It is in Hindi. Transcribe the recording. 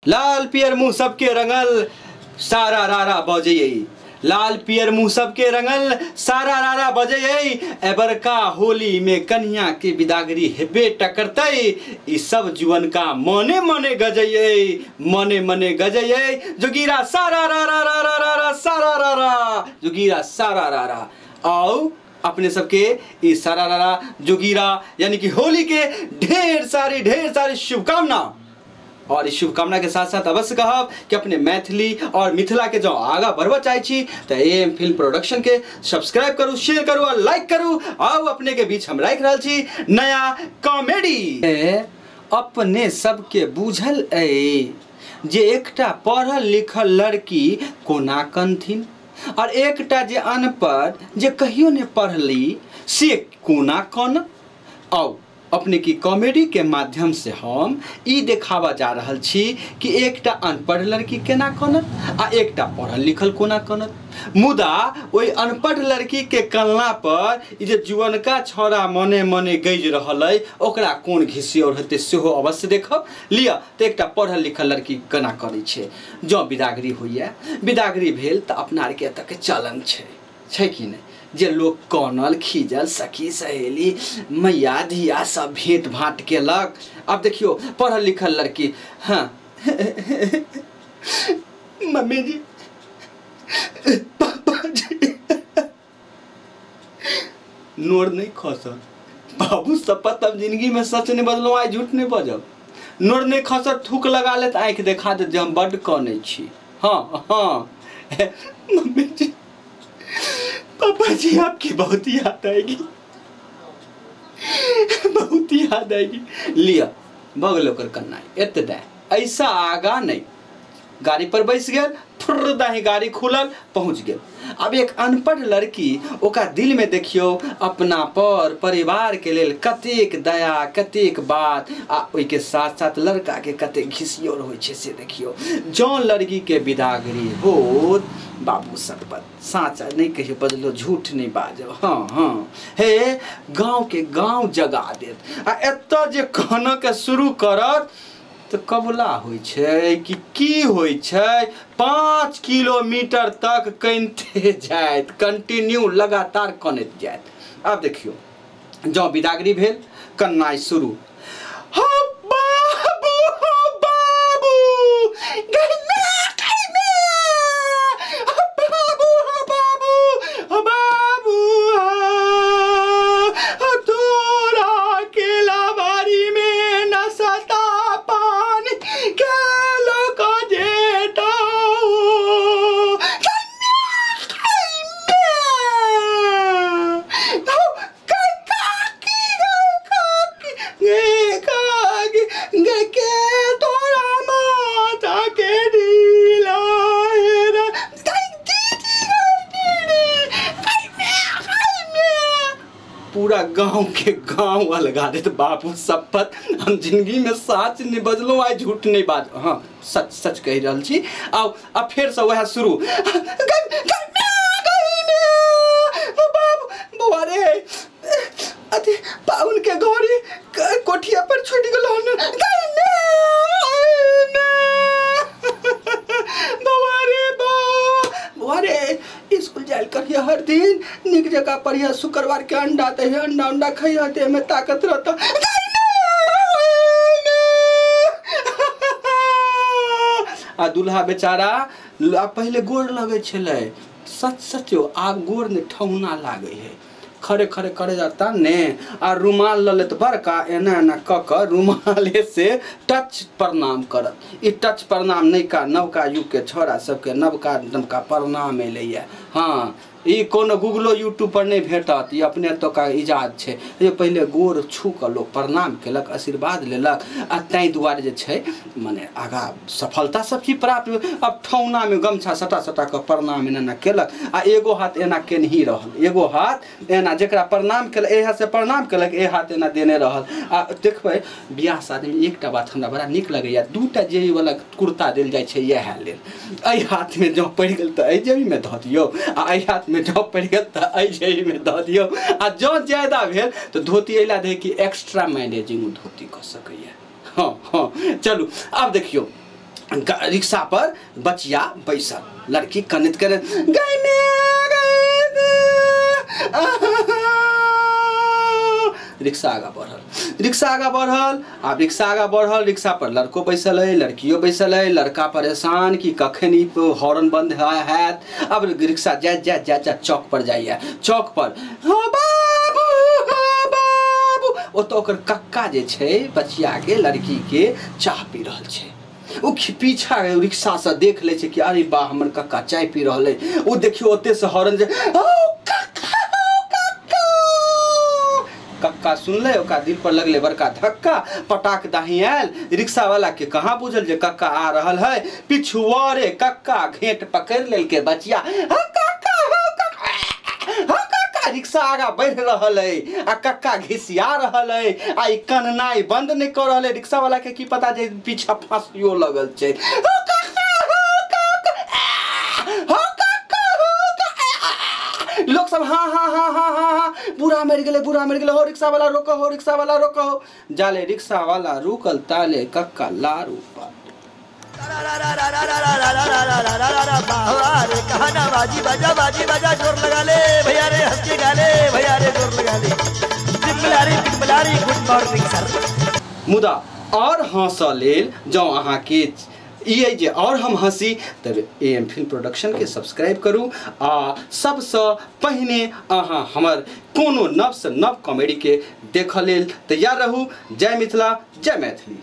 लाल पियर मुँह सबके रंगल सारा रारा बजैयै, लाल पियर मुँह सबके रंगल सारा रारा बजैयै, एबरका होली में कन्या के बिदागरी हेबे टकरतै, ई सब जुवन का मने मने गजैयै, मने मने गजैयै, जोगीरा सारा रारा रारा रारा सारा रारा, जोगीरा सारा रारा। आओ अपने सबके इस सारा रारा जोगीरा यानी कि होली के ढेर सारी शुभकामना। और इस शुभकामना के साथ साथ अवश्य कहब कि अपने मैथिली और मिथिला के जो आगा बढ़वा चाहे छी तो एम फिल्म प्रोडक्शन के सब्सक्राइब करू, शेयर करू और लाइक करू। आओ अपने के बीच हम राख रहल छी नया कॉमेडी। अपने सबके बुझल ए जे एकटा पढ़ल लिखल लड़की कोना कनथिन और एकटा जे अनपढ़ जे कहियो ने पढ़ली से कोना कन। आओ अपने की कॉमेडी के माध्यम से हम ई देखावा जा रहल छी कि एकटा अनपढ़ लड़की केना कनत आ एकटा पढ़ल लिखल कोना कनत। मुदा ओई अनपढ़ लड़की के कनला पर ई जे जुवनका छोरा मने मने गज रहल है ओकरा कोन घिसियोर हेतै सेहो अवश्य देखब। लिअ तो एकटा पढ़ल लिखल लड़की केना करै छै। जँ बिदागरी होइए, बिदागरी भेल तऽ अपना आर के एतऽ के चलन छै कि नहीं, जे लोग कनल खींचल सखी सहेली मैया धिया सब भेंट भाट केलक। अब देखियो पढ़ल लिखल लड़की, हाँ मम्मी जी पापा जी नोर नहीं खसल, बाबू शपथ अब जिंदगी में सच नहीं बजलो, आई झूठ नहीं बजब। नोर नहीं खसल थूक लगा ले तो आँख देखा दे जे हम बड्ड कनै छी। हाँ हाँ मम्मी जी पापा जी आपकी बहुत याद आएगी, बहुत याद आएगी। लिया भगलो कर करना एतदा ऐसा आगा नहीं। गाड़ी पर बैस गए, फुर्र दाही गाड़ी खुलल पहुंच गए। अब एक अनपढ़ लड़की ओका दिल में देखियो अपना पर परिवार के लेल कतेक दया कतेक बात आ ओई के साथ साथ लड़का के कतेक घिसियोर होइ छै से देखियो। जौं लड़की के बिदागरी होत बाबू शपथ साचा नहीं कहियो बजलो, झूठ नहीं बाजब। हाँ हाँ हे गाँव के गाँव जगा देत आ एतऽ जे कहना के शुरू करत तो कबला होइ छै कि की होइ छै 5 किलोमीटर तक कनिते जाइत, कंटिन्यू लगातार कनैत जाइत। अब देखियो जँ बिदागरी भेल कन्नाइ शुरू। हो बाबू हो बाबू पूरा गांव के गांव अलगा दे। तो बापू शपथ हम जिंदगी में सच नहीं बजलो, आई झूठ नहीं बाज। हाँ सच सच कह रहा छी। आओ अब फिर से वह शुरू। पाउन के घोड़ी कोठिया पर छूट गलो। स्कूल जायल करिए हर दिन निक जगह पढ़िया, शुक्रवार के अंडा दे अंडा अंडा खाइए देह में ताकत रहता। आ दूल्हा बेचारा पहले गोर लगे छले, सच सचो आब गोर ने ठौना लागे है। खड़े खड़े करे जाता ने आ रुमाल ल लेत बड़का एना एना क क रुमाले से टच प्रणाम करत। ई टच प्रणाम नैका नवका युग के छोरा सबके नवका नवका प्रणाम एलैया। हाँ ई कोनो गूगलो यूट्यूब पर नहीं भेटत, ई अपने तो का इजाद छे। ये पहले गोर छू के लोग प्रणाम केलक, आशीर्वाद लेलक आ तै दुआरे जे छे माने आगा सफलता सब चीज प्राप्त। अब ठौना में गमछा सटा सटा के प्रणाम एना केलक आ एगो हाथ एना केनही रहल, एगो हाथ एना जेकरा प्रणाम केलक ए हाथ से प्रणाम केलक, ए हाथ एना देने रहल। आ देखबै बियाह शादी में एकटा बात हमरा बड़ा नीक लगैया, दूटा जेबी वाला कुर्ता देल जाय छे इएह लेल। एहि हाथ में जँ पड़ि गेल तऽ एहि जेबी में धऽ दियौ आ एहि हाथ में जँ पड़ि गेल तऽ एहि जेबी में धऽ दियौ। आ जँ ज्यादा भेल तऽ धोती अइला दे कि एक्स्ट्रा मैनेजिंग धोती कऽ सकैया। हाँ हाँ चलू अब देखियो रिक्शा पर बचिया बैसल, लड़की कनित कर रिक्शा आगा बढ़ल, रिक्शा आगा बढ़ल। अब रिक्शा आगा बढ़ल, रिक्शा पर लड़को बैसल है, लड़कियों बैसल है। लड़का परेशान कि कखन ई हॉर्न बंद हैत। अब रिक्शा जा चौक पर जाइए, चौक पर हाँ बाबू हाँ बाबू, ओतऽ ओकर कक्का जे छै बचिया के लड़की के चाह पी रहल छै। उ पीछा रिक्शा से देख ले छै कि अरे बा हमर कक्का चाय पी रहल है। उ देखियो ओते से हॉर्न जे कक्का सुनले, ओका दिल पर लगले बड़का धक्का, पटाक दाही आयल। रिक्शा वाला के कहाँ बुझल जे कक्का आ रहल है। पिछुआरे कक्का घेट पकड़ लेलके बचिया, रिक्शा आगा बढ़ रहल है आ कक्का घिसिया रहल है आ कननाई बंद नहीं कर रहल है। रिक्शा वाला के की पता जे पीछा फांसियो लगल छै। लोग सब हाँ हाँ हाँ हाँ हाँ हाँ बुरा मर गेले, बुरा मर गेले, हो रिक्शा वाला रोको, हो रिक्शा वाला रोको। जाले रिक्शा वाला रुकल, ताले कक्का लारू पर बाजी बजा बाजी बजा, जोर लगा ले भैया रे, हंस के गा ले भैया रे, जोर लगा ले। बिस्मिल्लाह गुड मॉर्निंग सर। मुदा और हंसा लेल जाओ अहाँ के ये जे और हम हंसी तब AM फिल्म प्रोडक्शन के सब्सक्राइब करू आ सबसे पहिने अहाँ हमर कोनो नव से नव कॉमेडी के देख लेल तैयार रहू। जय मिथिला, जय मैथिली।